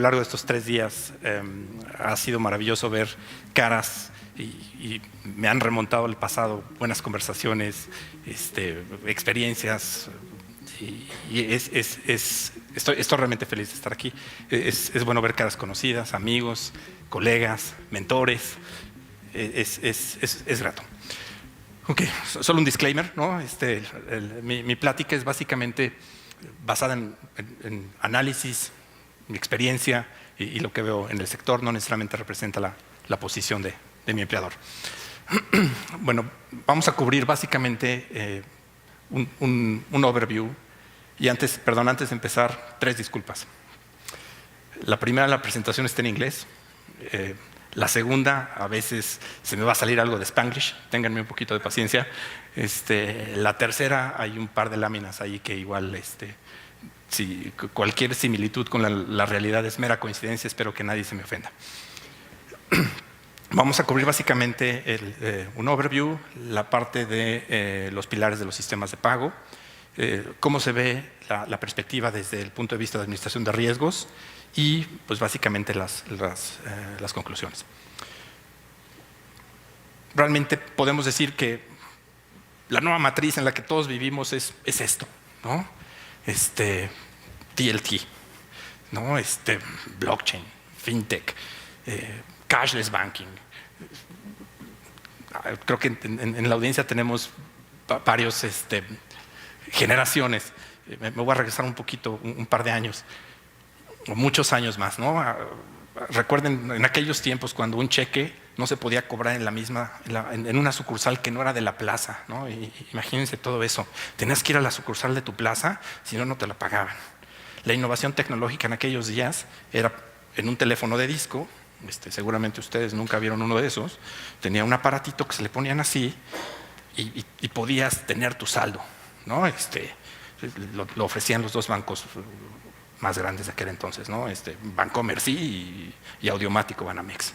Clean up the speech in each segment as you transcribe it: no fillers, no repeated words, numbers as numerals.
largo de estos 3 días ha sido maravilloso ver caras y me han remontado al pasado, buenas conversaciones, experiencias. Y estoy realmente feliz de estar aquí. Es bueno ver caras conocidas, amigos, colegas, mentores. Es grato. Ok, solo un disclaimer, ¿no? Mi plática es básicamente basada en análisis, mi experiencia y lo que veo en el sector. No necesariamente representa la posición de mi empleador. Bueno, vamos a cubrir básicamente un overview. Y antes de empezar, 3 disculpas. La primera, la presentación está en inglés. La segunda, a veces se me va a salir algo de Spanglish, ténganme un poquito de paciencia. La tercera, hay un par de láminas ahí que igual, si cualquier similitud con la realidad es mera coincidencia, espero que nadie se me ofenda. Vamos a cubrir básicamente un overview, la parte de los pilares de los sistemas de pago, cómo se ve la perspectiva desde el punto de vista de administración de riesgos y pues básicamente las conclusiones. Realmente podemos decir que la nueva matriz en la que todos vivimos es esto, ¿no? TLT, ¿no? Blockchain, fintech, cashless banking. Creo que en la audiencia tenemos varios generaciones. Me voy a regresar un poquito, un par de años, o muchos años más, ¿no? Recuerden en aquellos tiempos cuando un cheque no se podía cobrar en una sucursal que no era de la plaza, ¿no? Imagínense todo eso. Tenías que ir a la sucursal de tu plaza, si no, no te la pagaban. La innovación tecnológica en aquellos días era en un teléfono de disco. Seguramente ustedes nunca vieron uno de esos. Tenía un aparatito que se le ponían así y podías tener tu saldo, ¿no? Lo ofrecían los 2 bancos más grandes de aquel entonces, ¿no? Bancomer sí y Audiomático Banamex.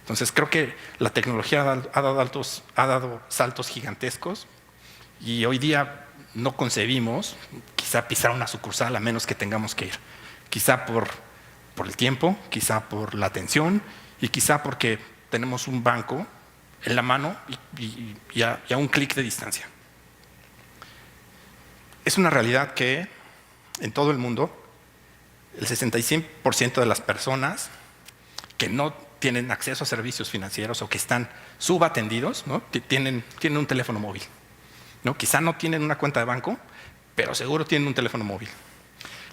Entonces creo que la tecnología ha dado saltos gigantescos y hoy día no concebimos quizá pisar una sucursal a menos que tengamos que ir. Quizá por el tiempo, quizá por la atención y quizá porque tenemos un banco en la mano y a un clic de distancia. Es una realidad que en todo el mundo el 65% de las personas que no tienen acceso a servicios financieros o que están subatendidos, ¿no? tienen un teléfono móvil, ¿no? Quizá no tienen una cuenta de banco, pero seguro tienen un teléfono móvil.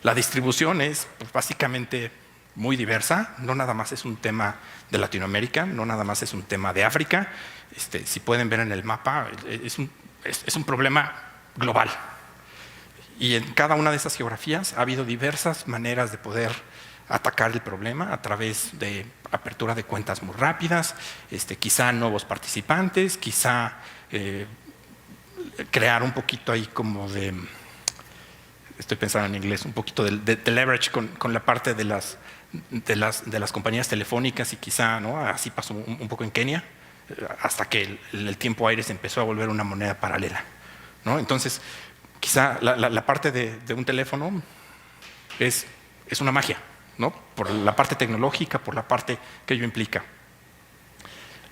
La distribución es pues, básicamente muy diversa, no nada más es un tema de Latinoamérica, no nada más es un tema de África. Si pueden ver en el mapa, es un problema global. Y en cada una de esas geografías ha habido diversas maneras de poder atacar el problema a través de apertura de cuentas muy rápidas, quizá nuevos participantes, quizá crear un poquito ahí como de, estoy pensando en inglés, un poquito de leverage con la parte de las compañías telefónicas y quizá, ¿no? Así pasó un poco en Kenia, hasta que el tiempo aire se empezó a volver una moneda paralela, ¿no? Entonces, quizá la parte de un teléfono es una magia, ¿no? Por la parte tecnológica, por la parte que ello implica.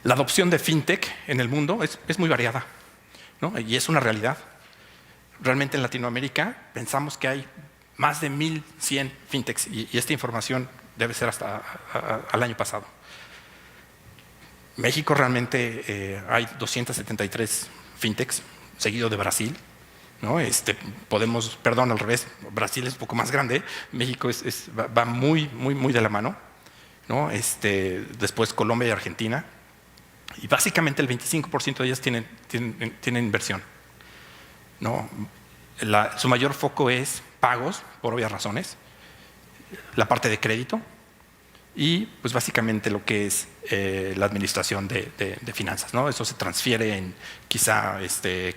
La adopción de fintech en el mundo es muy variada, ¿no? Y es una realidad. Realmente en Latinoamérica pensamos que hay más de 1,100 fintechs y esta información debe ser hasta al año pasado. México realmente hay 273 fintechs, seguido de Brasil, ¿no? Perdón, al revés, Brasil es un poco más grande, México va muy de la mano, ¿no? Después Colombia y Argentina, y básicamente el 25% de ellas tienen inversión, ¿no? Su mayor foco es pagos, por obvias razones, la parte de crédito y pues básicamente lo que es la administración de finanzas, ¿no? Eso se transfiere en quizá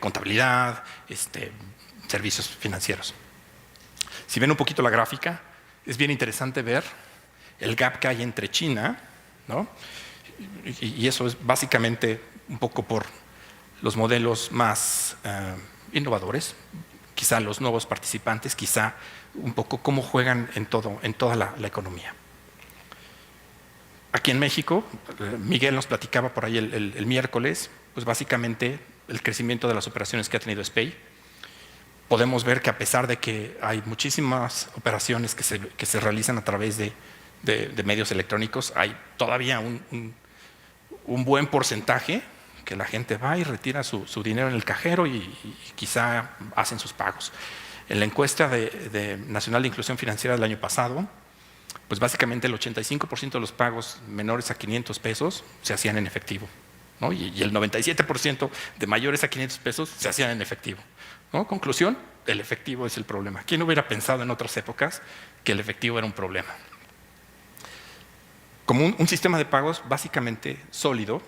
contabilidad, servicios financieros. Si ven un poquito la gráfica, es bien interesante ver el gap que hay entre China, ¿no? Y eso es básicamente un poco por los modelos más innovadores, quizá los nuevos participantes, quizá un poco cómo juegan en toda la economía. Aquí en México, Miguel nos platicaba por ahí el miércoles, pues básicamente el crecimiento de las operaciones que ha tenido SPEI. Podemos ver que a pesar de que hay muchísimas operaciones que se realizan a través de medios electrónicos, hay todavía un buen porcentaje que la gente va y retira su dinero en el cajero y quizá hacen sus pagos. En la encuesta de Nacional de Inclusión Financiera del año pasado, pues básicamente el 85% de los pagos menores a 500 pesos se hacían en efectivo, ¿no? Y el 97% de mayores a 500 pesos se hacían en efectivo, ¿no? Conclusión, el efectivo es el problema. ¿Quién hubiera pensado en otras épocas que el efectivo era un problema? Como un sistema de pagos básicamente sólido,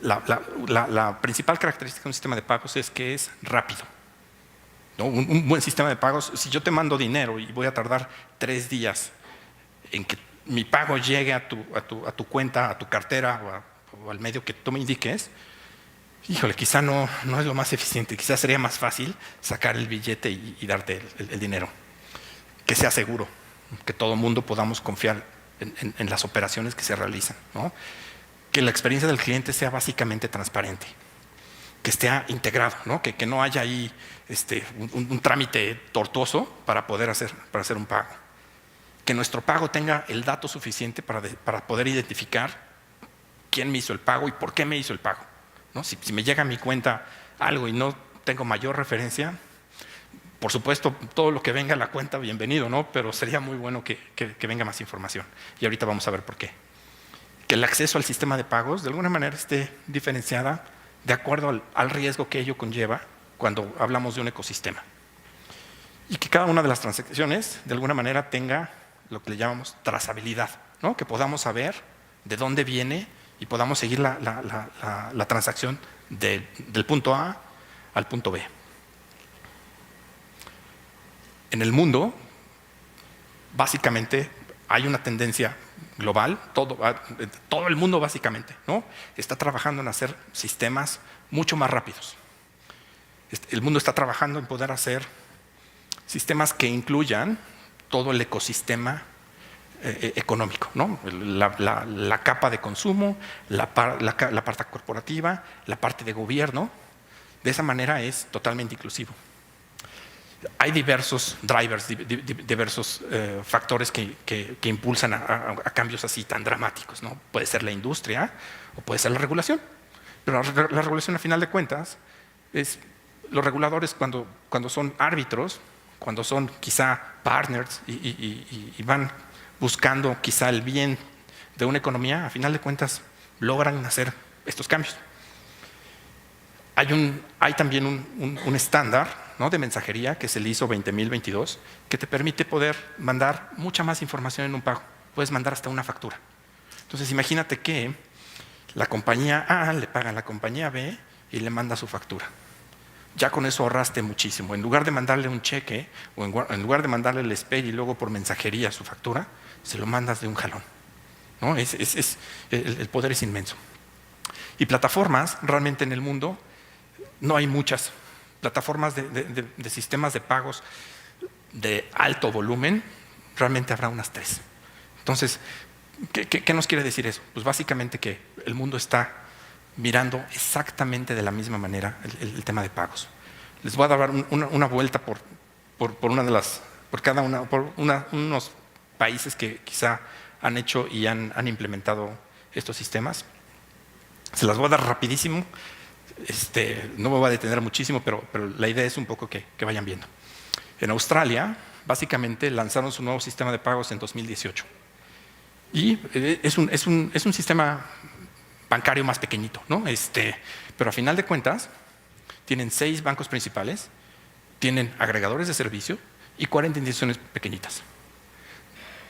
la principal característica de un sistema de pagos es que es rápido, ¿no? Un buen sistema de pagos, si yo te mando dinero y voy a tardar 3 días en que mi pago llegue a tu cuenta, a tu cartera o al medio que tú me indiques, híjole, quizá no es lo más eficiente, quizás sería más fácil sacar el billete y darte el dinero, que sea seguro, que todo el mundo podamos confiar en las operaciones que se realizan, ¿no? Que la experiencia del cliente sea básicamente transparente, que esté integrado, ¿no? Que no haya ahí un trámite tortuoso para poder hacer un pago, que nuestro pago tenga el dato suficiente para poder identificar quién me hizo el pago y por qué me hizo el pago, ¿no? Si me llega a mi cuenta algo y no tengo mayor referencia, por supuesto, todo lo que venga a la cuenta, bienvenido, ¿no? Pero sería muy bueno que venga más información. Y ahorita vamos a ver por qué. Que el acceso al sistema de pagos, de alguna manera, esté diferenciada de acuerdo al riesgo que ello conlleva cuando hablamos de un ecosistema. Y que cada una de las transacciones, de alguna manera, tenga lo que le llamamos trazabilidad, ¿no? Que podamos saber de dónde viene y podamos seguir la transacción del punto A al punto B. En el mundo, básicamente, hay una tendencia global, todo el mundo básicamente, ¿no? Está trabajando en hacer sistemas mucho más rápidos. El mundo está trabajando en poder hacer sistemas que incluyan todo el ecosistema económico, ¿no? La capa de consumo, la parte corporativa, la parte de gobierno. De esa manera es totalmente inclusivo. Hay diversos drivers, diversos factores que impulsan a cambios así tan dramáticos, ¿no? Puede ser la industria o puede ser la regulación. Pero la regulación, a final de cuentas, es los reguladores cuando son árbitros, cuando son quizá partners y van buscando quizá el bien de una economía, a final de cuentas logran hacer estos cambios. Hay también un estándar, ¿no?, de mensajería, que es el ISO 20022, que te permite poder mandar mucha más información en un pago. Puedes mandar hasta una factura. Entonces imagínate que la compañía A le paga a la compañía B y le manda su factura. Ya con eso ahorraste muchísimo. En lugar de mandarle un cheque o en lugar de mandarle el SPEI y luego por mensajería su factura, se lo mandas de un jalón, ¿no? El poder es inmenso. Y plataformas, realmente en el mundo no hay muchas plataformas de sistemas de pagos de alto volumen, realmente habrá unas 3. Entonces, ¿qué nos quiere decir eso? Pues básicamente que el mundo está mirando exactamente de la misma manera el tema de pagos. Les voy a dar una vuelta por unos países que quizá han hecho y han implementado estos sistemas. Se las voy a dar rapidísimo. No me voy a detener muchísimo, pero la idea es un poco que vayan viendo. En Australia, básicamente lanzaron su nuevo sistema de pagos en 2018. Y es un sistema bancario más pequeñito, ¿no? Pero a final de cuentas, tienen 6 bancos principales, tienen agregadores de servicio y 40 instituciones pequeñitas.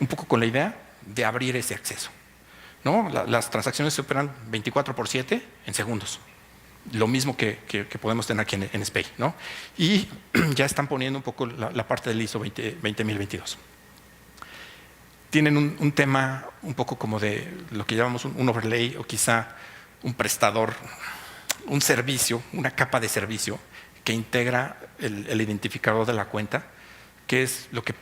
Un poco con la idea de abrir ese acceso, ¿no? Las transacciones se operan 24/7 en segundos. Lo mismo que podemos tener aquí en SPEI, ¿no? Y ya están poniendo un poco la parte del ISO 20022. Tienen un tema un poco como de lo que llamamos un overlay o quizá un prestador, un servicio, una capa de servicio que integra el identificador de la cuenta, que es lo que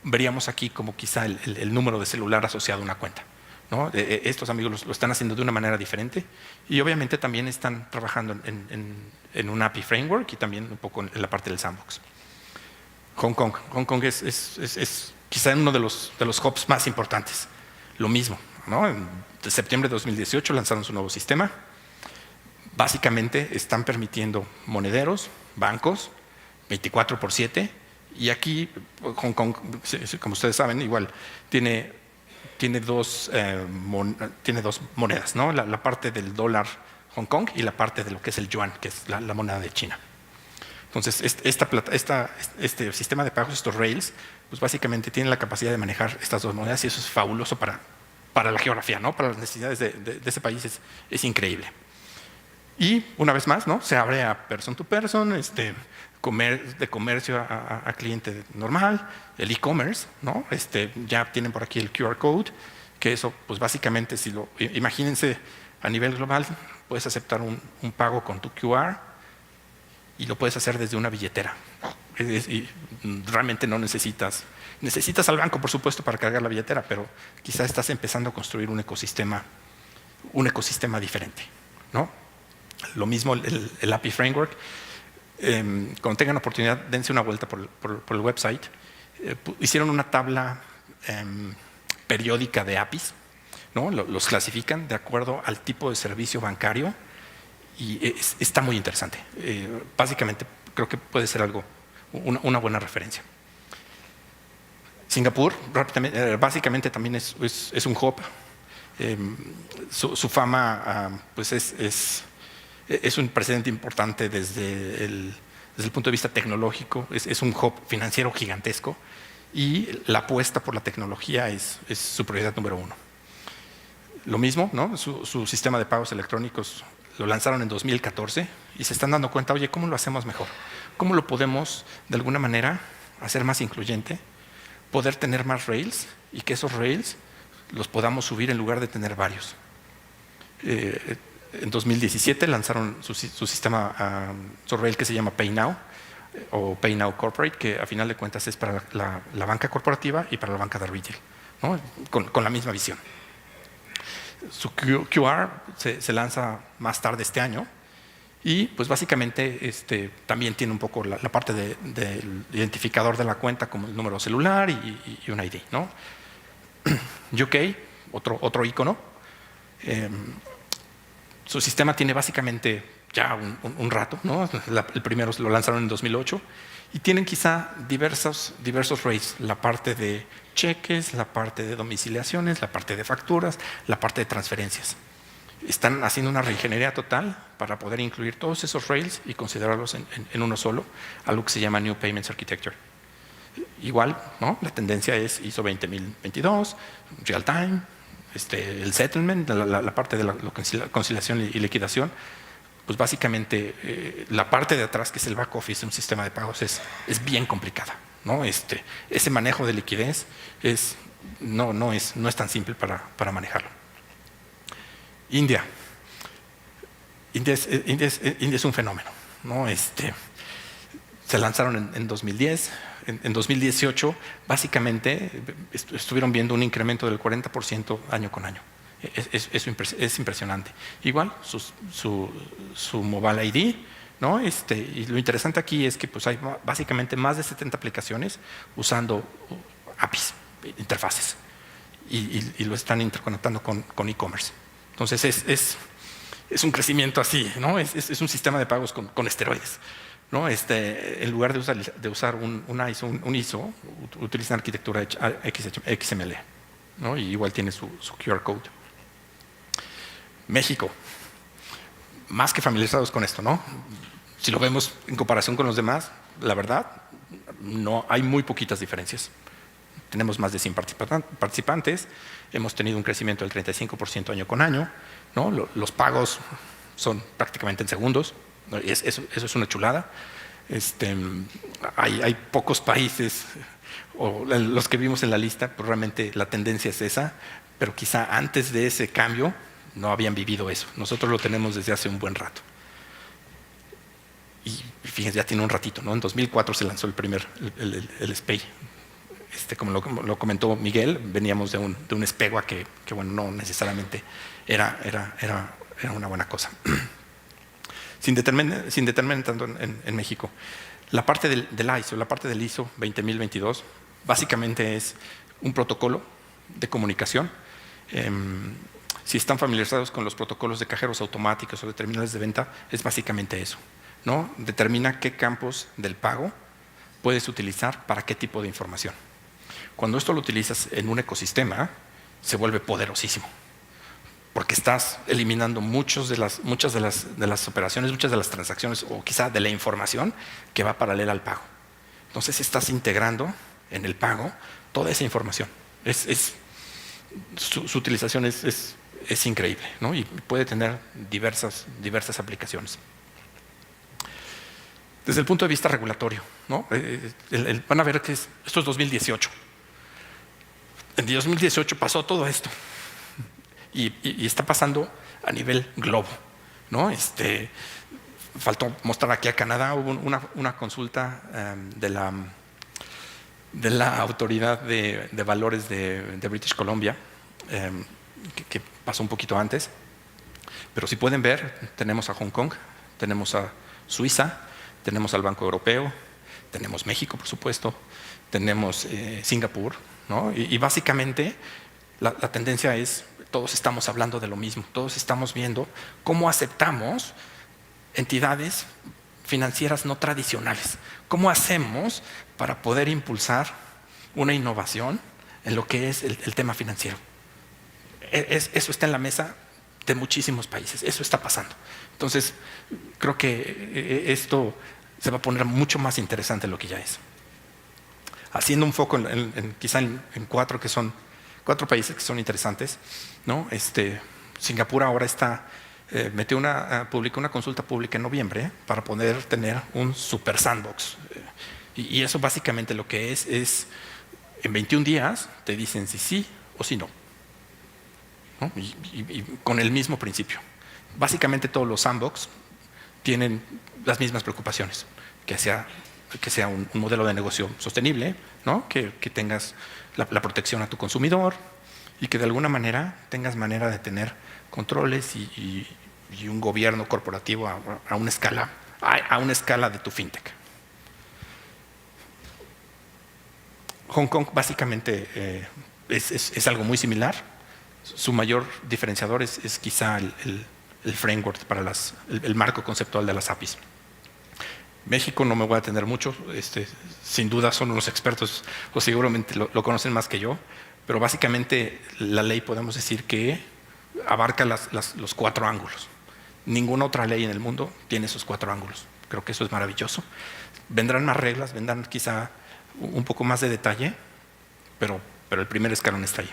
veríamos aquí como quizá el número de celular asociado a una cuenta, ¿no? Estos amigos lo están haciendo de una manera diferente y obviamente también están trabajando en un API framework y también un poco en la parte del sandbox. Hong Kong es quizá uno de los hubs más importantes. Lo mismo, ¿no? En septiembre de 2018 lanzaron su nuevo sistema. Básicamente están permitiendo monederos, bancos, 24/7. Y aquí Hong Kong, como ustedes saben, igual tiene dos monedas, ¿no? La parte del dólar Hong Kong y la parte de lo que es el yuan, que es la moneda de China. Entonces, este sistema de pagos, estos rails, pues básicamente tienen la capacidad de manejar estas dos monedas y eso es fabuloso para la geografía, ¿no? Para las necesidades de ese país es increíble. Y una vez más, ¿no? Se abre a person to person, de comercio a cliente normal, el e-commerce, ¿no? Ya tienen por aquí el QR code, que eso, pues básicamente, imagínense a nivel global, puedes aceptar un pago con tu QR y lo puedes hacer desde una billetera. Y realmente no necesitas al banco, por supuesto, para cargar la billetera, pero quizás estás empezando a construir un ecosistema diferente, ¿no? Lo mismo el API Framework. Cuando tengan oportunidad, dense una vuelta por el website. Hicieron una tabla periódica de APIs, ¿no? Los clasifican de acuerdo al tipo de servicio bancario y está muy interesante. Básicamente, creo que puede ser una buena referencia. Singapur, básicamente también es un hub. Su fama pues es un precedente importante desde el punto de vista tecnológico, es un hub financiero gigantesco y la apuesta por la tecnología es su prioridad número uno. Lo mismo, ¿no? Su sistema de pagos electrónicos lo lanzaron en 2014 y se están dando cuenta, oye, ¿cómo lo hacemos mejor? ¿Cómo lo podemos de alguna manera hacer más incluyente? Poder tener más rails y que esos rails los podamos subir en lugar de tener varios. En 2017 lanzaron su sistema, su rail que se llama PayNow o PayNow Corporate, que a final de cuentas es para la banca corporativa y para la banca de retail, ¿no? Con la misma visión. Su QR se lanza más tarde este año y pues básicamente también tiene un poco la parte del identificador de la cuenta como el número celular y un ID, ¿no? UK, otro icono. Su sistema tiene básicamente ya un rato, ¿no? El primero lo lanzaron en 2008 y tienen quizá diversos rails, la parte de cheques, la parte de domiciliaciones, la parte de facturas, la parte de transferencias. Están haciendo una reingeniería total para poder incluir todos esos rails y considerarlos en uno solo, algo que se llama New Payments Architecture. Igual, ¿no? La tendencia es ISO 20022, real time, el settlement, la parte de la conciliación y liquidación, pues básicamente la parte de atrás, que es el back office de un sistema de pagos, es bien complicada, ¿no? Ese manejo de liquidez no es tan simple para manejarlo. India es un fenómeno, ¿no? Se lanzaron en 2010. En 2018, básicamente, estuvieron viendo un incremento del 40% año con año. Es impresionante. Igual, su mobile ID, ¿no? Y lo interesante aquí es que pues, hay básicamente más de 70 aplicaciones usando APIs, interfaces, y lo están interconectando con e-commerce. Entonces, es un crecimiento así, ¿no? Es un sistema de pagos con esteroides, ¿no? En lugar de usar un ISO, utilizan arquitectura XML, ¿no? Y igual tiene su QR code. México, más que familiarizados con esto, ¿no? Si lo vemos en comparación con los demás, la verdad, no hay muy poquitas diferencias. Tenemos más de 100 participantes, hemos tenido un crecimiento del 35% año con año, ¿no? Los pagos son prácticamente en segundos. Eso es una chulada. Hay pocos países, o los que vimos en la lista, pues realmente la tendencia es esa, pero quizá antes de ese cambio no habían vivido eso. Nosotros lo tenemos desde hace un buen rato. Y fíjense, ya tiene un ratito, ¿no? En 2004 se lanzó el SPAY como lo comentó Miguel, veníamos de un espegua que bueno, no necesariamente era una buena cosa. Sin detenerme tanto en México, la parte del ISO, la parte del ISO 20022, básicamente es un protocolo de comunicación. Si están familiarizados con los protocolos de cajeros automáticos o de terminales de venta, es básicamente eso, ¿no? Determina qué campos del pago puedes utilizar para qué tipo de información. Cuando esto lo utilizas en un ecosistema, se vuelve poderosísimo, porque estás eliminando muchas de las operaciones, muchas de las transacciones o quizá de la información que va paralela al pago. Entonces estás integrando en el pago toda esa información. Su utilización es increíble, ¿no? Y puede tener diversas aplicaciones. Desde el punto de vista regulatorio, ¿no? Van a ver que esto es 2018. En 2018 pasó todo esto y está pasando a nivel globo, ¿no? Faltó mostrar aquí a Canadá, hubo una consulta de la Autoridad de Valores de British Columbia, que pasó un poquito antes, pero si pueden ver, tenemos a Hong Kong, tenemos a Suiza, tenemos al Banco Europeo, tenemos México, por supuesto, tenemos Singapur, ¿no? Y básicamente la tendencia es, todos estamos hablando de lo mismo, todos estamos viendo cómo aceptamos entidades financieras no tradicionales. ¿Cómo hacemos para poder impulsar una innovación en lo que es el tema financiero? Eso está en la mesa de muchísimos países, eso está pasando. Entonces, creo que esto se va a poner mucho más interesante de lo que ya es. Haciendo un foco quizá en cuatro países que son interesantes, ¿no? Singapur ahora publicó una consulta pública en noviembre para poder tener un super sandbox. Y eso básicamente lo que es en 21 días te dicen si sí o si no, ¿no? Y con el mismo principio. Básicamente todos los sandbox tienen las mismas preocupaciones, que sea un modelo de negocio sostenible, ¿no? Que tengas la protección a tu consumidor y que de alguna manera tengas manera de tener controles y un gobierno corporativo a una escala de tu fintech. Hong Kong básicamente es algo muy similar. Su mayor diferenciador es quizá el framework para el marco conceptual de las APIs. México no me voy a atender mucho, sin duda son unos expertos o seguramente lo conocen más que yo, pero básicamente la ley podemos decir que abarca los 4 ángulos. Ninguna otra ley en el mundo tiene esos 4 ángulos. Creo que eso es maravilloso. Vendrán más reglas, vendrán quizá un poco más de detalle, pero el primer escalón está ahí.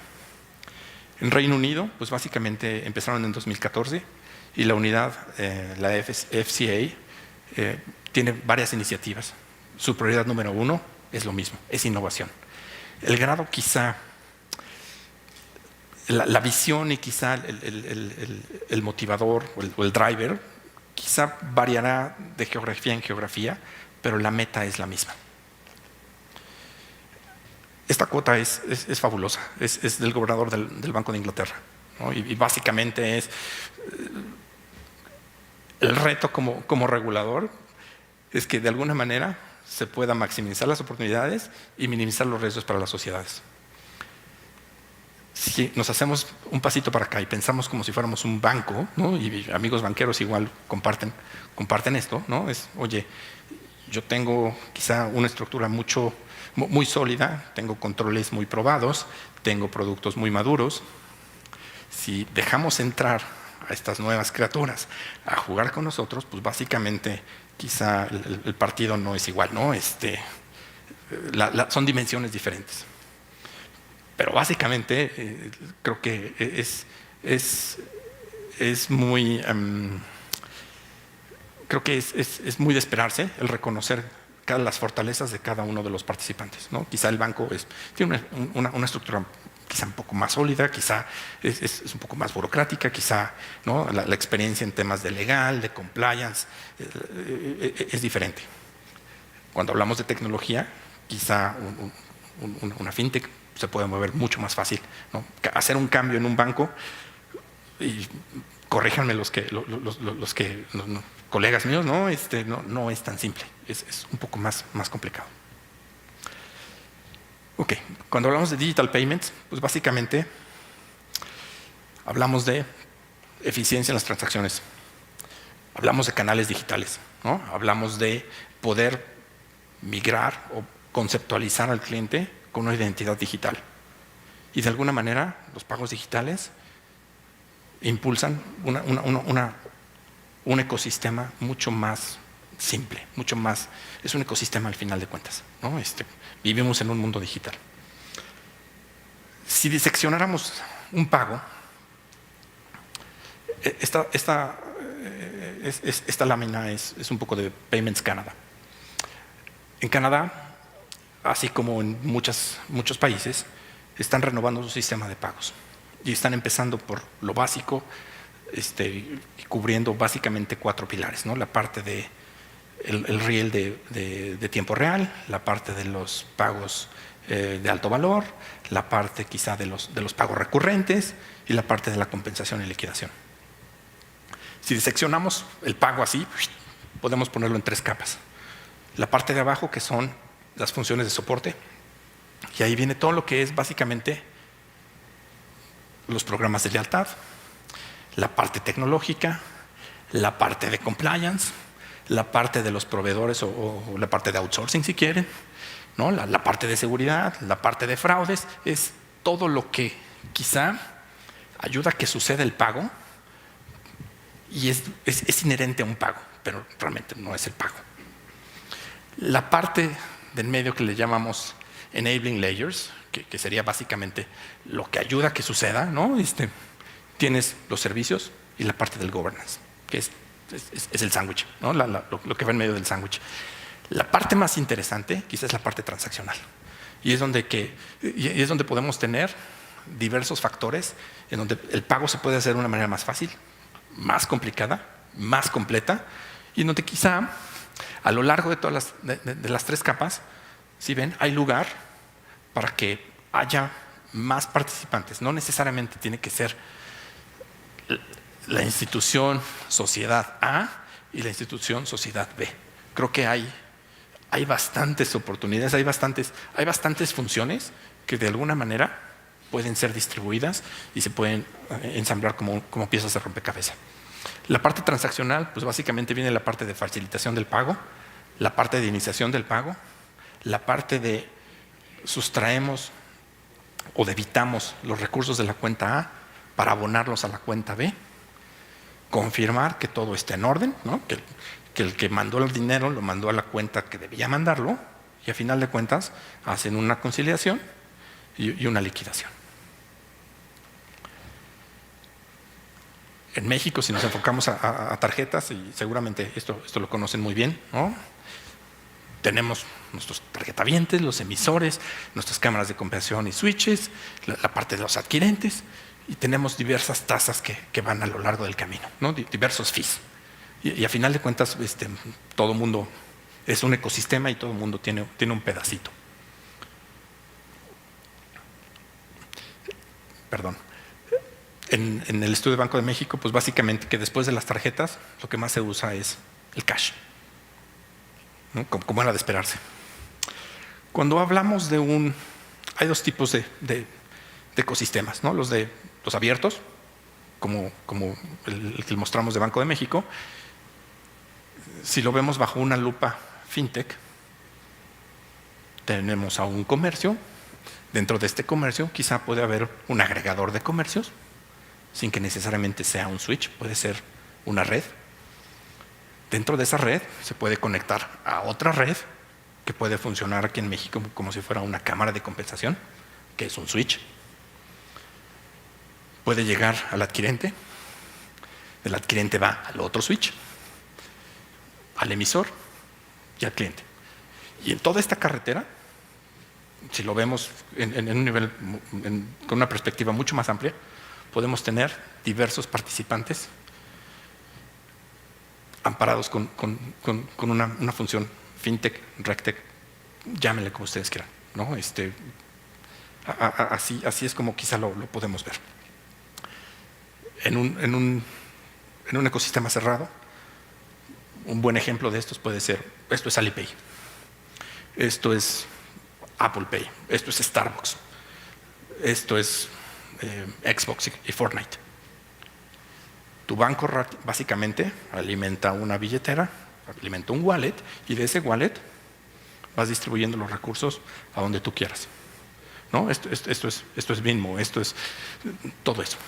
En Reino Unido, pues básicamente empezaron en 2014 y la unidad, la FCA, tiene varias iniciativas. Su prioridad número 1 es lo mismo, es innovación. El grado quizá, la visión y quizá el motivador o el driver, quizá variará de geografía en geografía, pero la meta es la misma. Esta cuota es fabulosa, es del gobernador del Banco de Inglaterra, ¿no? Y básicamente es el reto como regulador, es que de alguna manera se pueda maximizar las oportunidades y minimizar los riesgos para las sociedades. Si nos hacemos un pasito para acá y pensamos como si fuéramos un banco, ¿no? Y amigos banqueros igual comparten esto, ¿no? Oye, yo tengo quizá una estructura muy sólida, tengo controles muy probados, tengo productos muy maduros. Si dejamos entrar a estas nuevas criaturas a jugar con nosotros, pues básicamente quizá el partido no es igual, ¿no? Son dimensiones diferentes. Pero básicamente creo que es muy creo que es muy de esperarse el reconocer las fortalezas de cada uno de los participantes, ¿no? Quizá el banco tiene una estructura quizá un poco más sólida, quizá es un poco más burocrática, quizá, ¿no? la experiencia en temas de legal, de compliance, es diferente. Cuando hablamos de tecnología, quizá una fintech se puede mover mucho más fácil, ¿no? Hacer un cambio en un banco, y corríjanme los colegas míos, ¿no? No es tan simple, es un poco más complicado. Ok, cuando hablamos de digital payments, pues básicamente hablamos de eficiencia en las transacciones, hablamos de canales digitales, ¿no? Hablamos de poder migrar o conceptualizar al cliente con una identidad digital. Y de alguna manera los pagos digitales impulsan un ecosistema mucho más simple, mucho más, es un ecosistema al final de cuentas, ¿no? Vivimos en un mundo digital. Si diseccionáramos un pago, esta lámina es un poco de Payments Canada. En Canadá, así como en muchos países, están renovando su sistema de pagos y están empezando por lo básico, cubriendo básicamente 4 pilares, ¿no? La parte de el riel de tiempo real, la parte de los pagos de alto valor, la parte quizá de los pagos recurrentes y la parte de la compensación y liquidación. Si diseccionamos el pago así, podemos ponerlo en 3 capas. La parte de abajo, que son las funciones de soporte, y ahí viene todo lo que es básicamente los programas de lealtad, la parte tecnológica, la parte de compliance, la parte de los proveedores o la parte de outsourcing si quieren, ¿no? La parte de seguridad, la parte de fraudes, es todo lo que quizá ayuda a que suceda el pago y es inherente a un pago, pero realmente no es el pago. La parte del medio que le llamamos enabling layers, que sería básicamente lo que ayuda a que suceda, ¿no? Tienes los servicios y la parte del governance, que es el sándwich, ¿no? Lo que va en medio del sándwich. La parte más interesante quizás es la parte transaccional, y es donde podemos tener diversos factores en donde el pago se puede hacer de una manera más fácil, más complicada, más completa, y en donde quizá a lo largo de todas las 3 capas, si ven, hay lugar para que haya más participantes. No necesariamente tiene que ser la institución sociedad A y la institución sociedad B. Creo que hay bastantes oportunidades, hay bastantes funciones que de alguna manera pueden ser distribuidas y se pueden ensamblar como piezas de rompecabezas. La parte transaccional, pues básicamente viene la parte de facilitación del pago, la parte de iniciación del pago, la parte de sustraemos o debitamos los recursos de la cuenta A para abonarlos a la cuenta B, confirmar que todo está en orden, ¿no? que el que mandó el dinero lo mandó a la cuenta que debía mandarlo, y a final de cuentas hacen una conciliación y una liquidación. En México, si nos enfocamos a tarjetas, y seguramente esto lo conocen muy bien, ¿no? Tenemos nuestros tarjetavientes, los emisores, nuestras cámaras de compensación y switches, la parte de los adquirentes, y tenemos diversas tasas que van a lo largo del camino, ¿no? Diversos fees. Y a final de cuentas, todo mundo es un ecosistema y todo el mundo tiene un pedacito. Perdón. En el estudio de Banco de México, pues básicamente que después de las tarjetas, lo que más se usa es el cash, ¿no? Como era de esperarse. Cuando hablamos hay 2 tipos de ecosistemas, ¿no? Los abiertos, como el que mostramos de Banco de México. Si lo vemos bajo una lupa fintech, tenemos a un comercio. Dentro de este comercio quizá puede haber un agregador de comercios, sin que necesariamente sea un switch, puede ser una red. Dentro de esa red se puede conectar a otra red que puede funcionar aquí en México como si fuera una cámara de compensación, que es un switch. Puede llegar al adquirente, el adquirente va al otro switch, al emisor y al cliente. Y en toda esta carretera, si lo vemos en un nivel, con una perspectiva mucho más amplia, podemos tener diversos participantes amparados con una función fintech, regtech, llámenle como ustedes quieran, ¿no? Así es como quizá lo podemos ver. En un ecosistema cerrado, un buen ejemplo de estos puede ser, esto es Alipay, esto es Apple Pay, esto es Starbucks, esto es Xbox y Fortnite. Tu banco básicamente alimenta una billetera, alimenta un wallet, y de ese wallet vas distribuyendo los recursos a donde tú quieras, ¿no? Esto es Venmo, esto es todo eso.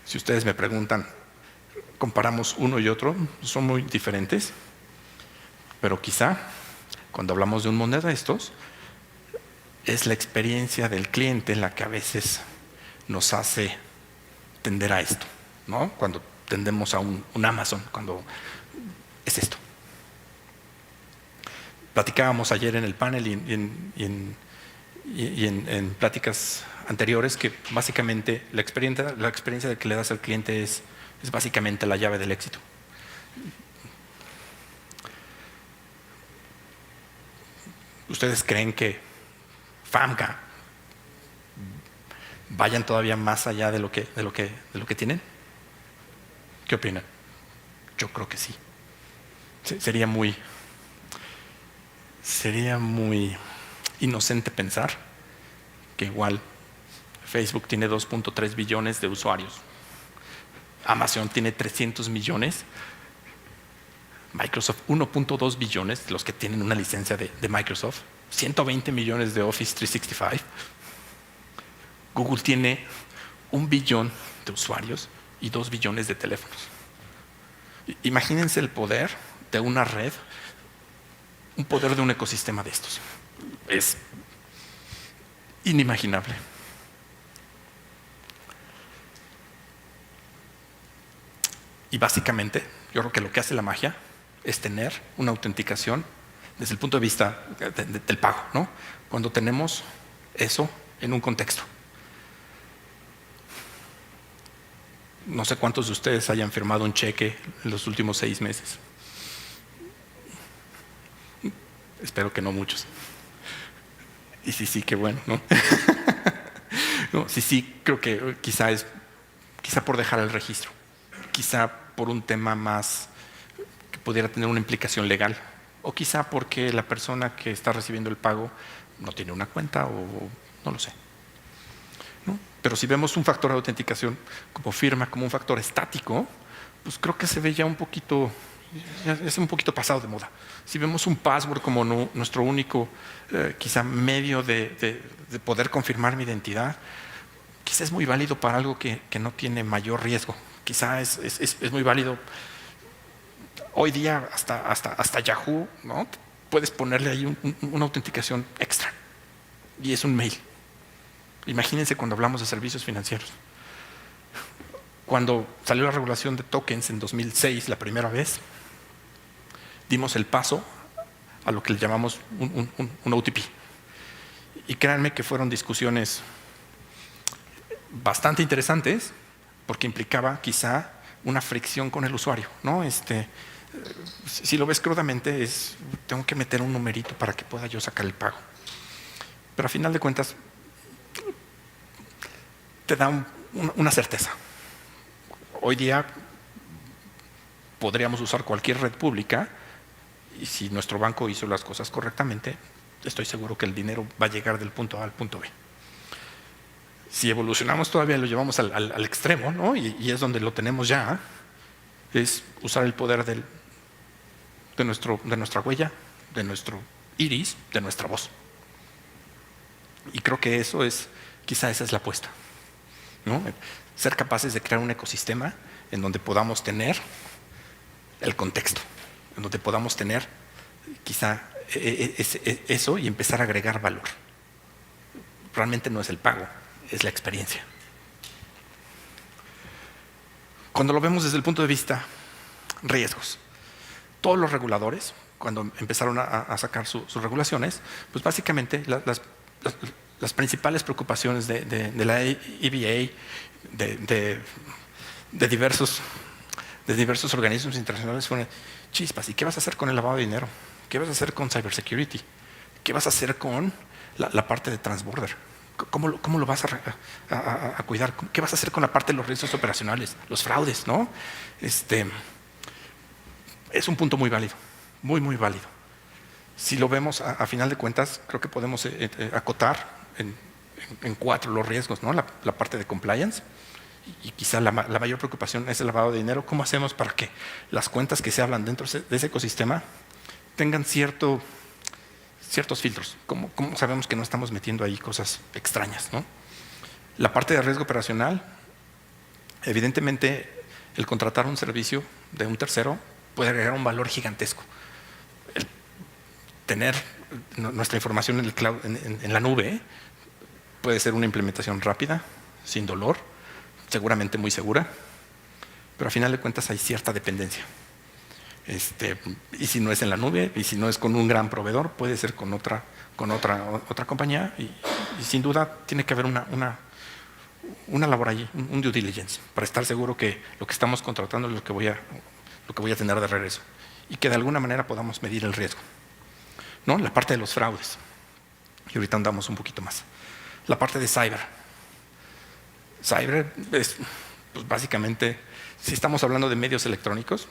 Si ustedes me preguntan, comparamos uno y otro, son muy diferentes, pero quizá cuando hablamos de un moneda de estos, es la experiencia del cliente la que a veces nos hace tender a esto, ¿no? Cuando tendemos a un Amazon, cuando es esto. Platicábamos ayer en el panel y en pláticas anteriores que básicamente la experiencia que le das al cliente es básicamente la llave del éxito. ¿Ustedes creen que FAMCA vayan todavía más allá de lo que tienen? ¿Qué opinan? Yo creo que sí. Sería muy inocente pensar que igual Facebook tiene 2.3 billones de usuarios, Amazon tiene 300 millones, Microsoft 1.2 billones, los que tienen una licencia de Microsoft, 120 millones de Office 365, Google tiene 1 billón de usuarios y 2 billones de teléfonos. Imagínense el poder de una red, un poder de un ecosistema de estos. Es inimaginable. Y básicamente, yo creo que lo que hace la magia es tener una autenticación desde el punto de vista del pago, ¿no? Cuando tenemos eso en un contexto. No sé cuántos de ustedes hayan firmado un cheque en los últimos 6 meses. Espero que no muchos. Y sí, qué bueno, ¿no? No, sí, creo que quizá por dejar el registro, quizá por un tema más que pudiera tener una implicación legal, o quizá porque la persona que está recibiendo el pago no tiene una cuenta o no lo sé, ¿no? Pero si vemos un factor de autenticación como firma, como un factor estático, pues creo que se ve ya un poquito pasado de moda. Si vemos un password como nuestro único quizá medio de poder confirmar mi identidad, quizá es muy válido para algo que no tiene mayor riesgo. Quizá es muy válido. Hoy día hasta Yahoo, ¿no? Puedes ponerle ahí una autenticación extra y es un mail. Imagínense cuando hablamos de servicios financieros. Cuando salió la regulación de tokens en 2006 la primera vez, dimos el paso a lo que le llamamos un OTP. Y créanme que fueron discusiones bastante interesantes porque implicaba quizá una fricción con el usuario, ¿no? Si lo ves crudamente tengo que meter un numerito para que pueda yo sacar el pago. Pero a final de cuentas te da una certeza. Hoy día podríamos usar cualquier red pública y si nuestro banco hizo las cosas correctamente, estoy seguro que el dinero va a llegar del punto A al punto B. Si evolucionamos todavía, lo llevamos al extremo, ¿no? Y es donde lo tenemos ya, es usar el poder de nuestra huella, de nuestro iris, de nuestra voz. Y creo que quizá esa es la apuesta, ¿no? Ser capaces de crear un ecosistema en donde podamos tener el contexto, en donde podamos tener quizá eso y empezar a agregar valor. Realmente no es el pago, es la experiencia. Cuando lo vemos desde el punto de vista riesgos, todos los reguladores, cuando empezaron a sacar sus regulaciones, pues básicamente las principales preocupaciones de la EBA, de diversos organismos internacionales fueron: chispas, ¿y qué vas a hacer con el lavado de dinero? ¿Qué vas a hacer con cybersecurity? ¿Qué vas a hacer con la parte de transborder? ¿Cómo lo vas a cuidar? ¿Qué vas a hacer con la parte de los riesgos operacionales, los fraudes, ¿no? Es un punto muy válido, muy válido. Si lo vemos a final de cuentas, creo que podemos acotar en 4 los riesgos, ¿no? La parte de compliance, y quizá la mayor preocupación es el lavado de dinero. ¿Cómo hacemos para que las cuentas que se hablan dentro de ese ecosistema tengan ciertos filtros? ¿Cómo sabemos que no estamos metiendo ahí cosas extrañas, ¿no? La parte de riesgo operacional, evidentemente, el contratar un servicio de un tercero puede agregar un valor gigantesco. El tener nuestra información en el cloud, en la nube, puede ser una implementación rápida, sin dolor, seguramente muy segura, pero a final de cuentas hay cierta dependencia. Y si no es en la nube, y si no es con un gran proveedor, puede ser con otra compañía, y sin duda tiene que haber una labor allí, un due diligence, para estar seguro que lo que estamos contratando es lo que voy a tener de regreso, y que de alguna manera podamos medir el riesgo, ¿no? La parte de los fraudes, y ahorita andamos un poquito más. La parte de cyber. Cyber es, pues básicamente, si estamos hablando de medios electrónicos,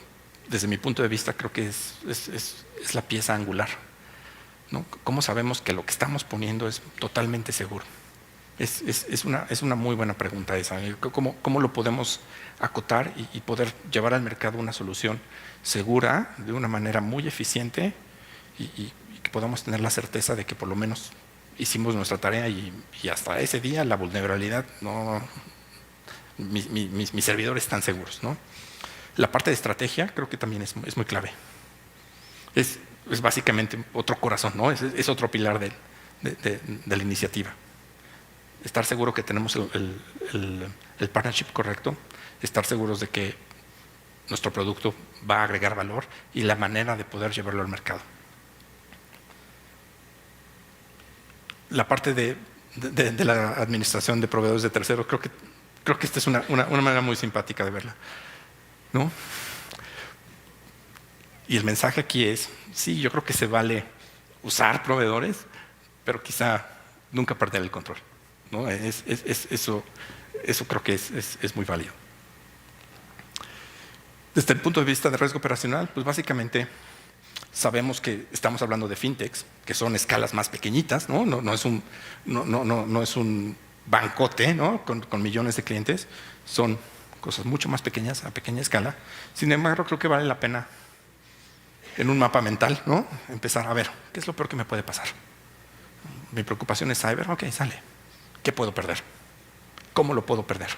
desde mi punto de vista creo que es la pieza angular, ¿no? ¿Cómo sabemos que lo que estamos poniendo es totalmente seguro? Es una muy buena pregunta esa. ¿Cómo lo podemos acotar y poder llevar al mercado una solución segura, de una manera muy eficiente, y que podamos tener la certeza de que por lo menos hicimos nuestra tarea, y hasta ese día la vulnerabilidad mis servidores están seguros, ¿no? La parte de estrategia creo que también es muy clave. Es básicamente otro corazón, ¿no? Es otro pilar de la iniciativa. Estar seguro que tenemos el partnership correcto, estar seguros de que nuestro producto va a agregar valor y la manera de poder llevarlo al mercado. La parte de la administración de proveedores de terceros, creo que esta es una manera muy simpática de verla, ¿no? Y el mensaje aquí es, sí, yo creo que se vale usar proveedores, pero quizá nunca perder el control, ¿no? Eso creo que es muy válido. Desde el punto de vista de riesgo operacional, pues básicamente sabemos que estamos hablando de fintechs, que son escalas más pequeñitas, ¿no? No es un bancote, ¿no? con millones de clientes. Son cosas mucho más pequeñas, a pequeña escala. Sin embargo, creo que vale la pena, en un mapa mental, ¿no? Empezar a ver, ¿qué es lo peor que me puede pasar? Mi preocupación es cyber, ok, sale. ¿Qué puedo perder? ¿Cómo lo puedo perder?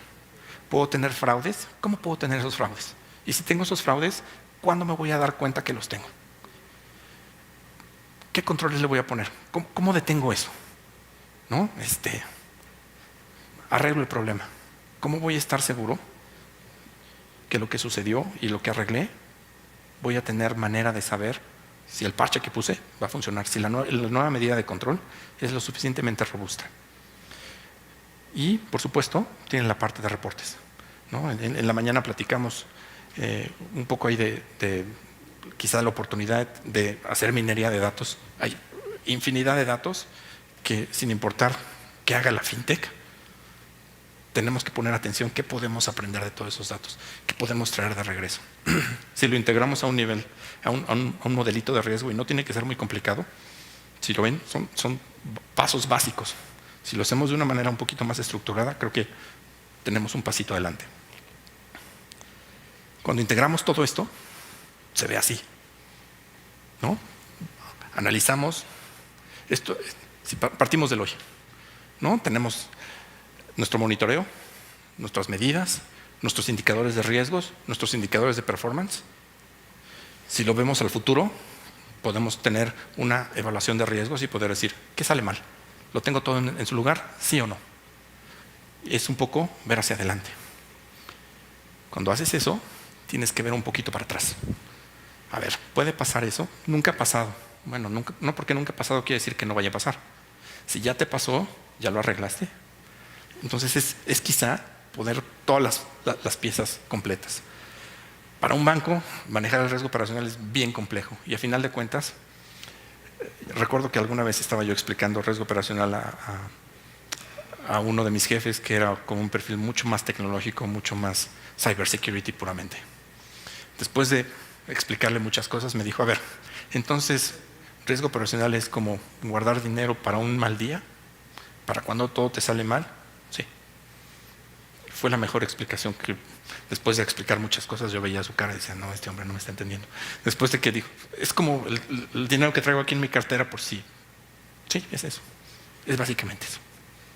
¿Puedo tener fraudes? ¿Cómo puedo tener esos fraudes? Y si tengo esos fraudes, ¿cuándo me voy a dar cuenta que los tengo? ¿Qué controles le voy a poner? ¿Cómo detengo eso? ¿No? Arreglo el problema. ¿Cómo voy a estar seguro que lo que sucedió y lo que arreglé, voy a tener manera de saber si el parche que puse va a funcionar, si la nueva medida de control es lo suficientemente robusta? Y, por supuesto, tienen la parte de reportes, ¿no? En la mañana platicamos un poco ahí de quizá la oportunidad de hacer minería de datos. Hay infinidad de datos que, sin importar qué haga la fintech, tenemos que poner atención qué podemos aprender de todos esos datos, qué podemos traer de regreso. Si lo integramos a un nivel, a un modelito de riesgo, y no tiene que ser muy complicado, si lo ven, son pasos básicos. Si lo hacemos de una manera un poquito más estructurada, creo que tenemos un pasito adelante. Cuando integramos todo esto, se ve así, ¿no? Analizamos esto, si partimos del hoy, ¿no? Tenemos nuestro monitoreo, nuestras medidas, nuestros indicadores de riesgos, nuestros indicadores de performance. Si lo vemos al futuro, podemos tener una evaluación de riesgos y poder decir, ¿qué sale mal? ¿Lo tengo todo en su lugar? ¿Sí o no? Es un poco ver hacia adelante. Cuando haces eso, tienes que ver un poquito para atrás. A ver, ¿puede pasar eso? Nunca ha pasado. Bueno, no porque nunca ha pasado quiere decir que no vaya a pasar. Si ya te pasó, ya lo arreglaste. Entonces es quizá poner todas las piezas completas. Para un banco, manejar el riesgo operacional es bien complejo, y a final de cuentas, Recuerdo que alguna vez estaba yo explicando riesgo operacional a uno de mis jefes que era como un perfil mucho más tecnológico, mucho más cybersecurity puramente. Después de explicarle muchas cosas, me dijo, a ver, entonces, riesgo operacional es como guardar dinero para un mal día, para cuando todo te sale mal. Sí. Fue la mejor explicación que, después de explicar muchas cosas, yo veía su cara y decía, no, este hombre no me está entendiendo. Después de que dijo, es como el dinero que traigo aquí en mi cartera por sí. Sí, es eso. Es básicamente eso,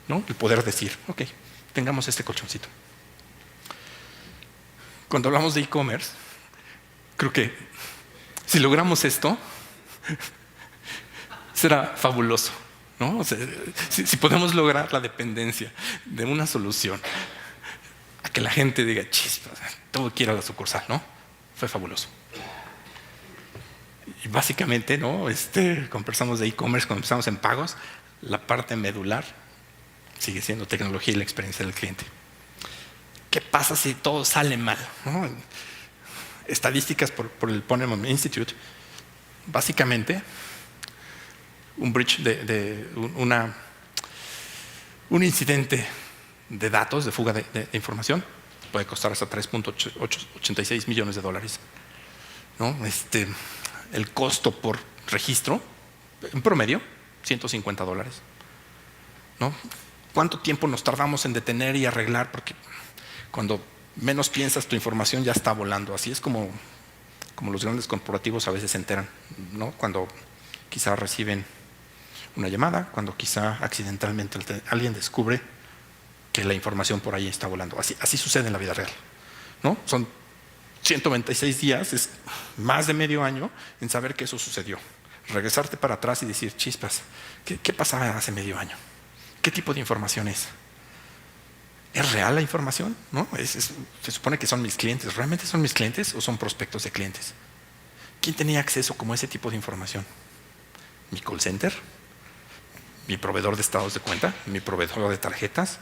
¿no? El poder decir, ok, tengamos este colchoncito. Cuando hablamos de e-commerce, creo que si logramos esto, será fabuloso, ¿no? O sea, si podemos lograr la dependencia de una solución a que la gente diga, chispas, todo quiere a la sucursal, ¿no? Fue fabuloso. Y básicamente, ¿no? Conversamos de e-commerce, cuando empezamos en pagos, la parte medular sigue siendo tecnología y la experiencia del cliente. ¿Qué pasa si todo sale mal? ¿No? Estadísticas por el Ponemon Institute, básicamente un breach un incidente de datos, de fuga de información, puede costar hasta $3.86 millones, ¿no? El costo por registro, en promedio, $150, ¿no? ¿Cuánto tiempo nos tardamos en detener y arreglar? Porque cuando menos piensas, tu información ya está volando. Así es como los grandes corporativos a veces se enteran, ¿no? Cuando quizá reciben una llamada, cuando quizá accidentalmente alguien descubre que la información por ahí está volando. Así sucede en la vida real, ¿no? Son 196 días, es más de medio año en saber que eso sucedió. Regresarte para atrás y decir, chispas, ¿qué pasaba hace medio año? ¿Qué tipo de información es? ¿Es real la información? ¿No? Se supone que son mis clientes. ¿Realmente son mis clientes o son prospectos de clientes? ¿Quién tenía acceso como a ese tipo de información? ¿Mi call center? ¿Mi proveedor de estados de cuenta? ¿Mi proveedor de tarjetas?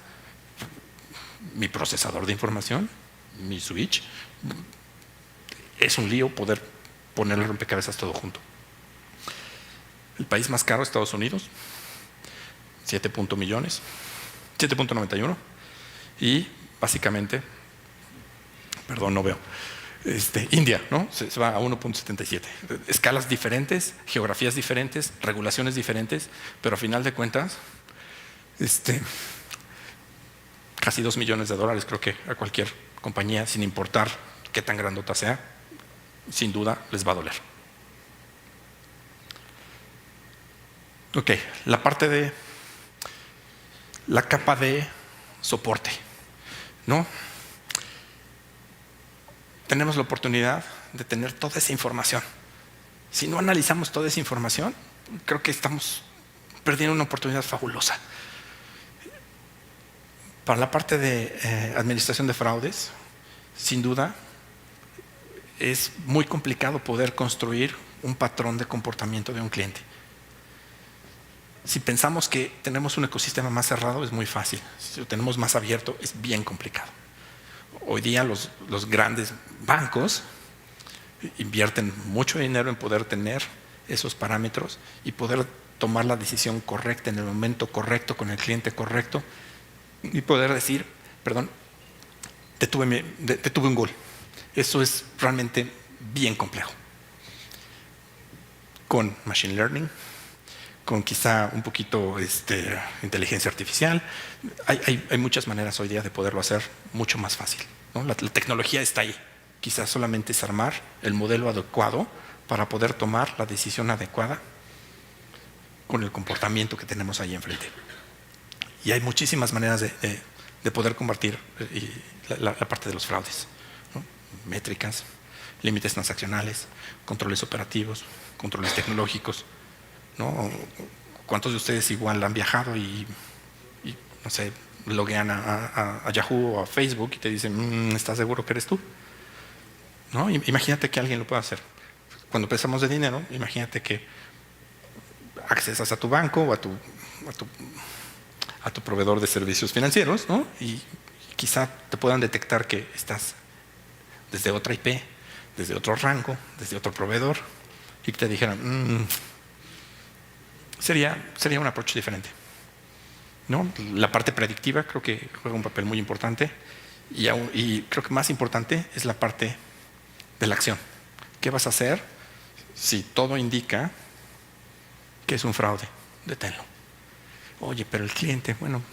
¿Mi procesador de información? ¿Mi switch? Es un lío poder ponerle rompecabezas todo junto. El país más caro, Estados Unidos, 7.91 millones. Y básicamente, perdón, no veo, India, ¿no? Se va a 1.77. Escalas diferentes, geografías diferentes, regulaciones diferentes, pero a final de cuentas, casi $2 millones, creo que a cualquier compañía, sin importar qué tan grandota sea, sin duda les va a doler. Ok, la parte de la capa de soporte, ¿no? Tenemos la oportunidad de tener toda esa información. Si no analizamos toda esa información, creo que estamos perdiendo una oportunidad fabulosa. Para la parte de administración de fraudes, sin duda, es muy complicado poder construir un patrón de comportamiento de un cliente. Si pensamos que tenemos un ecosistema más cerrado, es muy fácil. Si lo tenemos más abierto, es bien complicado. Hoy día los grandes bancos invierten mucho dinero en poder tener esos parámetros y poder tomar la decisión correcta en el momento correcto, con el cliente correcto, y poder decir, perdón, detuve un gol. Eso es realmente bien complejo. Con machine learning, con quizá un poquito inteligencia artificial, hay muchas maneras hoy día de poderlo hacer mucho más fácil, ¿no? La tecnología está ahí. Quizás solamente es armar el modelo adecuado para poder tomar la decisión adecuada con el comportamiento que tenemos ahí enfrente. Y hay muchísimas maneras de poder combatir la parte de los fraudes, ¿no? Métricas, límites transaccionales, controles operativos, controles tecnológicos, ¿no? ¿Cuántos de ustedes igual han viajado y no sé, loguean a Yahoo o a Facebook y te dicen, ¿estás seguro que eres tú? ¿No? Imagínate que alguien lo pueda hacer. Cuando pensamos de dinero, imagínate que accesas a tu banco o a tu proveedor de servicios financieros, ¿no? Y quizá te puedan detectar que estás desde otra IP, desde otro rango, desde otro proveedor, y que te dijeran, sería un approach diferente, ¿no? La parte predictiva creo que juega un papel muy importante y creo que más importante es la parte de la acción. ¿Qué vas a hacer si todo indica que es un fraude? Deténlo. Oye, pero el cliente, bueno,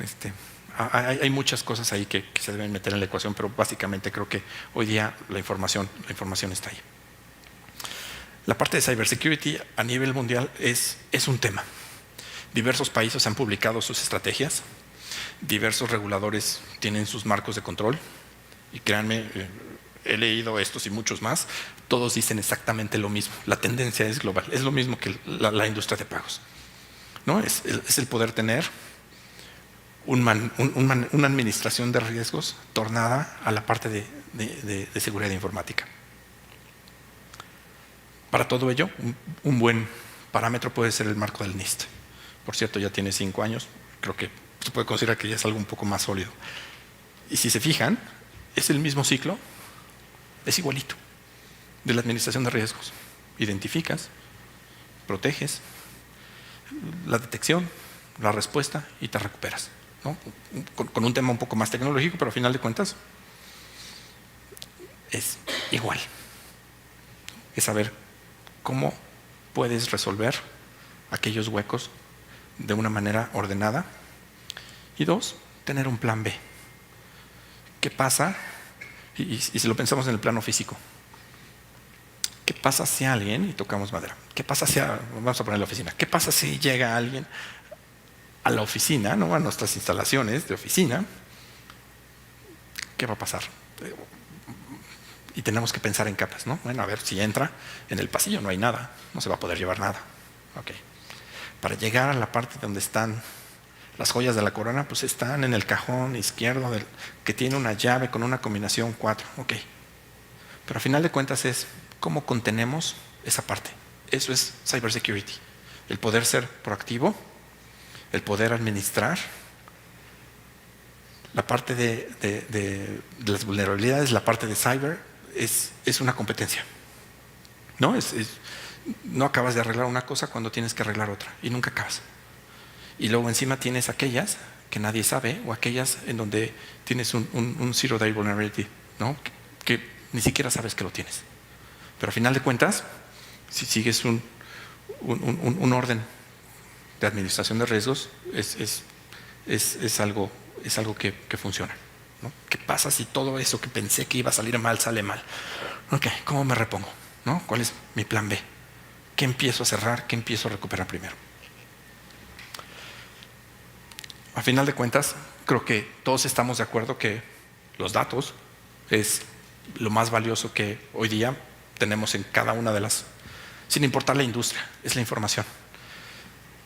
hay muchas cosas ahí que se deben meter en la ecuación, pero básicamente creo que hoy día la información está ahí. La parte de cybersecurity a nivel mundial es un tema. Diversos países han publicado sus estrategias, diversos reguladores tienen sus marcos de control y créanme, he leído estos y muchos más, todos dicen exactamente lo mismo. La tendencia es global, es lo mismo que la industria de pagos, ¿no? Es el poder tener una administración de riesgos tornada a la parte de seguridad informática. Para todo ello, un buen parámetro puede ser el marco del NIST. Por cierto, ya tiene 5 años, creo que se puede considerar que ya es algo un poco más sólido. Y si se fijan, es el mismo ciclo, es igualito, de la administración de riesgos. Identificas, proteges, la detección, la respuesta y te recuperas, ¿no? Con un tema un poco más tecnológico, pero al final de cuentas es igual. Es saber cómo puedes resolver aquellos huecos de una manera ordenada. Y 2, tener un plan B. ¿Qué pasa? Y si lo pensamos en el plano físico, ¿qué pasa si alguien, y tocamos madera, qué pasa si, vamos a poner la oficina, qué pasa si llega alguien a la oficina, ¿no? A nuestras instalaciones de oficina? ¿Qué va a pasar? Y tenemos que pensar en capas, ¿no? Bueno, a ver, si entra en el pasillo no hay nada, no se va a poder llevar nada. Okay. Para llegar a la parte donde están las joyas de la corona, pues están en el cajón izquierdo que tiene una llave con una combinación 4. Okay. Pero al final de cuentas es cómo contenemos esa parte. Eso es cybersecurity. El poder ser proactivo, el poder administrar la parte de las vulnerabilidades, la parte de cyber es una competencia, ¿no? No acabas de arreglar una cosa cuando tienes que arreglar otra y nunca acabas. Y luego encima tienes aquellas que nadie sabe o aquellas en donde tienes un zero day vulnerability, ¿no? Que ni siquiera sabes que lo tienes. Pero al final de cuentas, si sigues un orden de administración de riesgos, es algo que funciona, ¿no? ¿Qué pasa si todo eso que pensé que iba a salir mal sale mal? Ok, ¿cómo me repongo? ¿No? ¿Cuál es mi plan B? ¿Qué empiezo a cerrar? ¿Qué empiezo a recuperar primero? A final de cuentas, creo que todos estamos de acuerdo que los datos es lo más valioso que hoy día tenemos en cada una de las, sin importar la industria, es la información.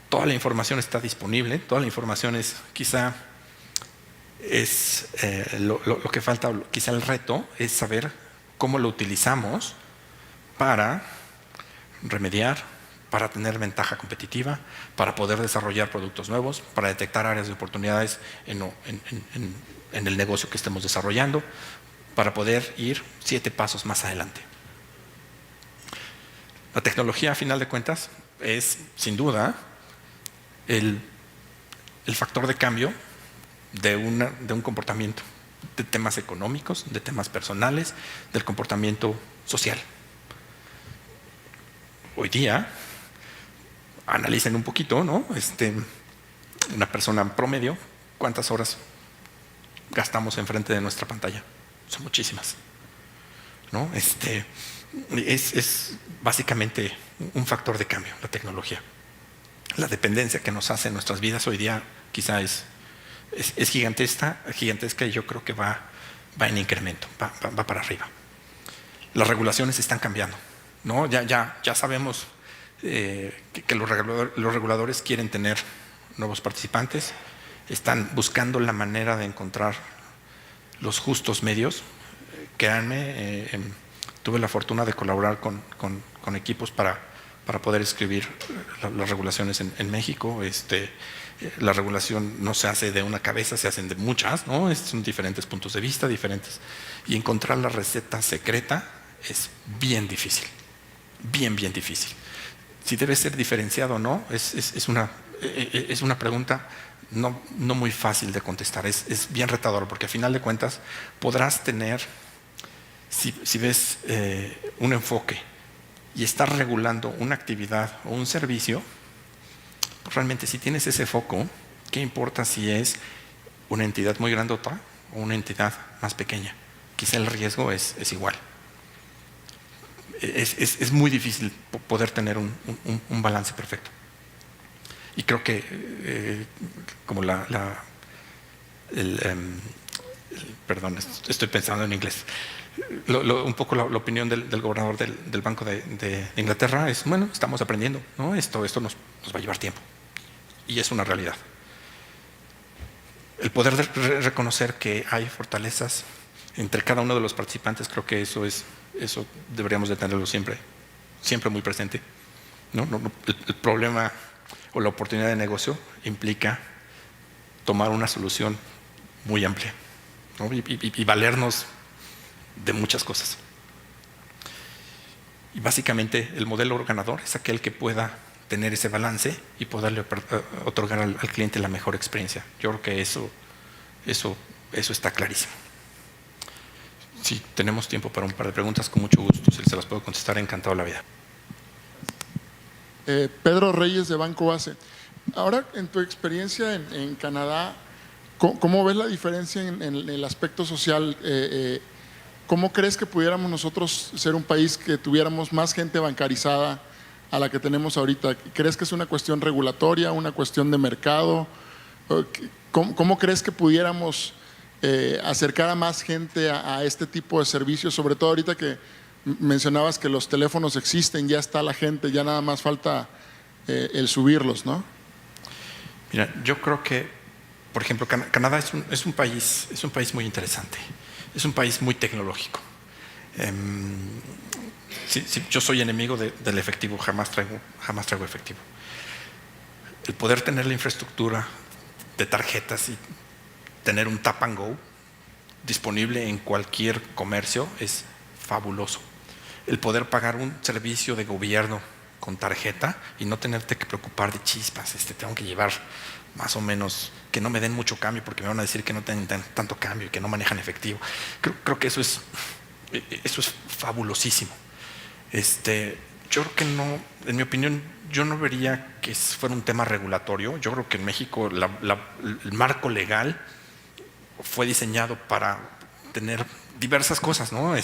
Toda la información está disponible, toda la información es quizá lo que falta, quizá el reto es saber cómo lo utilizamos para remediar, para tener ventaja competitiva, para poder desarrollar productos nuevos, para detectar áreas de oportunidades en el negocio que estemos desarrollando, para poder ir 7 pasos más adelante. La tecnología, a final de cuentas, es sin duda el factor de cambio de un comportamiento, de temas económicos, de temas personales, del comportamiento social. Hoy día, analicen un poquito, ¿no? Una persona promedio, ¿cuántas horas gastamos enfrente de nuestra pantalla? Son muchísimas, ¿no? Es básicamente un factor de cambio, la tecnología. La dependencia que nos hace en nuestras vidas hoy día quizá es gigantesca y yo creo que va en incremento, va para arriba. Las regulaciones están cambiando, ¿no? Ya sabemos que los reguladores quieren tener nuevos participantes, están buscando la manera de encontrar los justos medios. Créanme, tuve la fortuna de colaborar con equipos para poder escribir las regulaciones en México. La regulación no se hace de una cabeza, se hacen de muchas, ¿no? Son diferentes puntos de vista, diferentes. Y encontrar la receta secreta es bien difícil, bien difícil. Si debe ser diferenciado o no, es una pregunta no muy fácil de contestar. Es bien retador, porque a final de cuentas podrás tener, si ves un enfoque y estás regulando una actividad o un servicio, pues realmente si tienes ese foco, ¿qué importa si es una entidad muy grandota o una entidad más pequeña? Quizá el riesgo es igual. Es muy difícil poder tener un balance perfecto. Y creo que como perdón, estoy pensando en inglés. Un poco la opinión del gobernador del Banco de Inglaterra es, bueno, estamos aprendiendo, ¿no? Esto nos va a llevar tiempo. Y es una realidad. El poder reconocer que hay fortalezas entre cada uno de los participantes, creo que eso deberíamos de tenerlo siempre muy presente, ¿no? El problema o la oportunidad de negocio implica tomar una solución muy amplia, ¿no? y valernos de muchas cosas. Y básicamente el modelo ganador es aquel que pueda tener ese balance y poderle otorgar al cliente la mejor experiencia. Yo creo que eso está clarísimo. Si tenemos tiempo para un par de preguntas, con mucho gusto, si se las puedo contestar, encantado la vida. Pedro Reyes de Banco Base. Ahora, en tu experiencia en Canadá, ¿cómo ves la diferencia en el aspecto social? ¿Cómo crees que pudiéramos nosotros ser un país que tuviéramos más gente bancarizada a la que tenemos ahorita? ¿Crees que es una cuestión regulatoria, una cuestión de mercado? ¿Cómo crees que pudiéramos acercar a más gente a este tipo de servicios? Sobre todo ahorita que mencionabas que los teléfonos existen, ya está la gente, ya nada más falta el subirlos, ¿no? Mira, yo creo que, por ejemplo, Canadá es un país muy interesante. Es un país muy tecnológico. Yo soy enemigo del efectivo, jamás traigo efectivo. El poder tener la infraestructura de tarjetas y tener un tap and go disponible en cualquier comercio es fabuloso. El poder pagar un servicio de gobierno con tarjeta y no tenerte que preocupar de chispas, tengo que llevar más o menos, que no me den mucho cambio porque me van a decir que no tienen tanto cambio y que no manejan efectivo. Creo que eso es fabulosísimo. Yo creo que no, en mi opinión, yo no vería que fuera un tema regulatorio. Yo creo que en México el marco legal fue diseñado para tener diversas cosas, ¿no?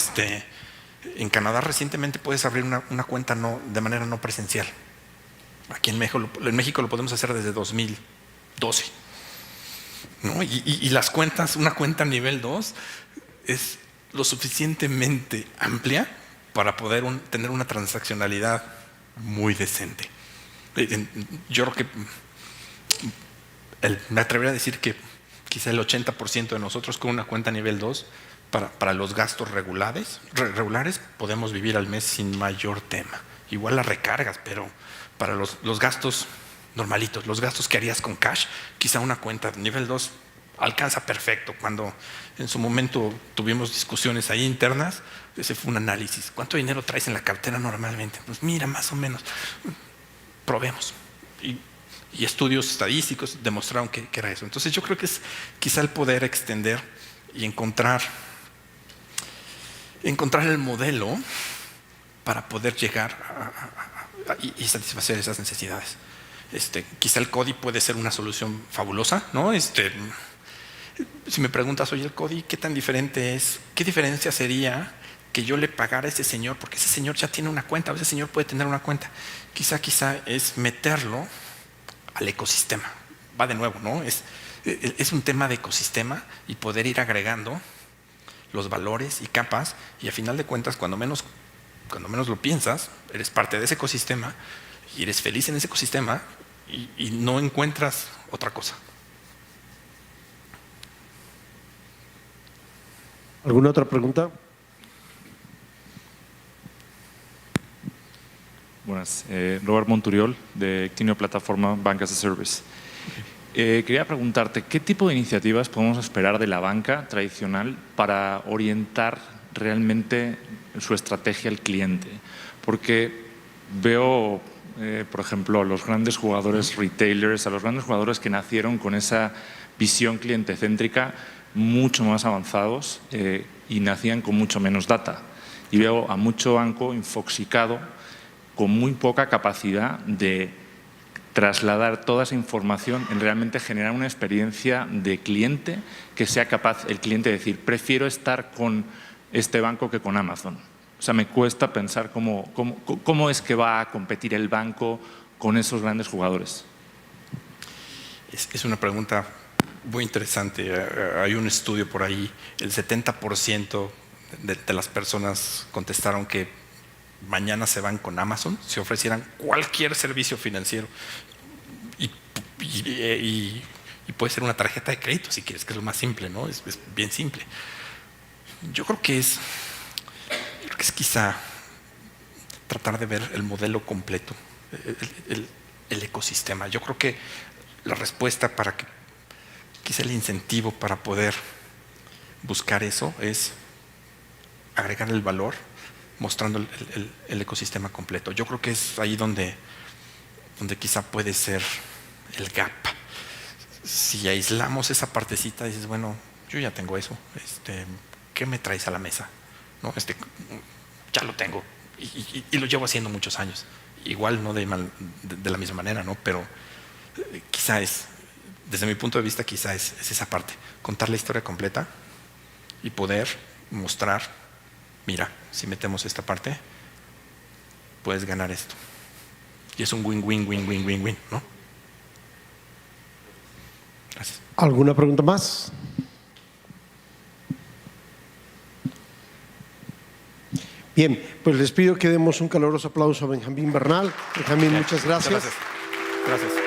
En Canadá recientemente puedes abrir una cuenta de manera no presencial. Aquí en México lo podemos hacer desde 2012, ¿no? Y las cuentas, una cuenta nivel 2 es lo suficientemente amplia para poder tener una transaccionalidad muy decente. Yo creo que me atrevería a decir que quizá el 80% de nosotros con una cuenta nivel 2 para los gastos regulares podemos vivir al mes sin mayor tema. Igual las recargas, pero para los gastos normalitos, los gastos que harías con cash, quizá una cuenta nivel 2 alcanza perfecto. Cuando en su momento tuvimos discusiones ahí internas, ese fue un análisis. ¿Cuánto dinero traes en la cartera normalmente? Pues mira, más o menos. Probemos. Y estudios estadísticos demostraron que era eso. Entonces yo creo que es quizá el poder extender y encontrar el modelo para poder llegar y satisfacer esas necesidades. Quizá el CODI puede ser una solución fabulosa, ¿no? Si me preguntas, oye, el CODI, ¿qué tan diferente es? ¿Qué diferencia sería que yo le pagara a ese señor? Porque ese señor ya tiene una cuenta, o ese señor puede tener una cuenta. Quizá es meterlo al ecosistema. Va de nuevo, ¿no? Es un tema de ecosistema y poder ir agregando los valores y capas, y a final de cuentas, cuando menos lo piensas, eres parte de ese ecosistema y eres feliz en ese ecosistema y no encuentras otra cosa. ¿Alguna otra pregunta? Buenas, Robert Monturiol de Ictinio Plataforma Bank as a Service. Quería preguntarte, ¿qué tipo de iniciativas podemos esperar de la banca tradicional para orientar realmente su estrategia al cliente? Porque veo por ejemplo, a los grandes jugadores retailers, a los grandes jugadores que nacieron con esa visión clientecéntrica mucho más avanzados y nacían con mucho menos data. Y veo a mucho banco infoxicado con muy poca capacidad de trasladar toda esa información en realmente generar una experiencia de cliente que sea capaz el cliente de decir, prefiero estar con este banco que con Amazon. O sea, me cuesta pensar cómo es que va a competir el banco con esos grandes jugadores. Es una pregunta muy interesante. Hay un estudio por ahí, el 70% de las personas contestaron que mañana se van con Amazon si ofrecieran cualquier servicio financiero y puede ser una tarjeta de crédito si quieres, que es lo más simple, ¿no? Es bien simple. Yo creo que es quizá tratar de ver el modelo completo, el ecosistema. Yo creo que la respuesta para que quizá el incentivo para poder buscar eso es agregar el valor mostrando el ecosistema completo. Yo creo que es ahí donde quizá puede ser el gap. Si aislamos esa partecita, dices, bueno, yo ya tengo eso, ¿qué me traes a la mesa? ¿No? Ya lo tengo y lo llevo haciendo muchos años. Igual no de la misma manera, ¿no? Pero quizá desde mi punto de vista, quizá es esa parte, contar la historia completa y poder mostrar, mira, si metemos esta parte, puedes ganar esto. Y es un win-win, ¿no? Gracias. ¿Alguna pregunta más? Bien, pues les pido que demos un caluroso aplauso a Benjamín Bernal. Benjamín, muchas gracias. Gracias.